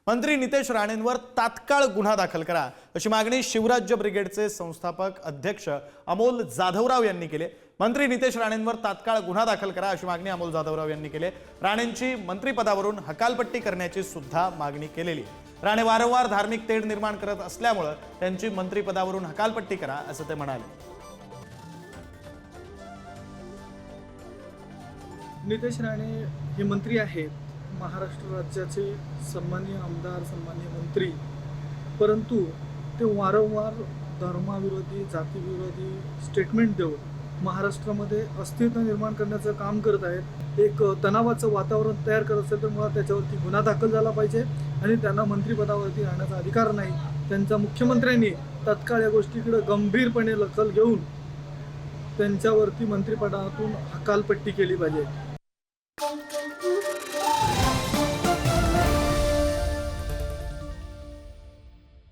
मंत्री नितेश राणेंवर तात्काळ गुन्हा दाखल करा अशी मागणी शिवराज्य ब्रिगेडचे संस्थापक अध्यक्ष अमोल जाधवराव यांनी केली। मंत्री नितेश राणेंवर तात्काळ गुन्हा दाखल करा अशी मागणी अमोल जाधवराव यांनी केली। राणेंची मंत्रिपदावरून हकालपट्टी करण्याची सुद्धा मागणी केलेली। राणे वारंवार धार्मिक तेढ निर्माण करत असल्यामुळे त्यांची मंत्रिपदावरून हकालपट्टी करा असं ते म्हणाले। नितेश राणे हे मंत्री आहेत, महाराष्ट्र राज्याचे सन्माननीय आमदार, सन्माननीय मंत्री, परंतु ते वारंवार धर्माविरोधी, जातीविरोधी स्टेटमेंट देऊन महाराष्ट्रामध्ये अस्थिरता निर्माण करण्याचं काम करत आहेत। एक तणावाचं वातावरण तयार करत असेल तर मला त्याच्यावरती गुन्हा दाखल झाला पाहिजे आणि त्यांना मंत्रिपदावरती राहण्याचा अधिकार नाही। त्यांच्या मुख्यमंत्र्यांनी तत्काळ या गोष्टीकडे गंभीरपणे दखल घेऊन त्यांच्यावरती मंत्रिपदातून हकालपट्टी केली पाहिजे।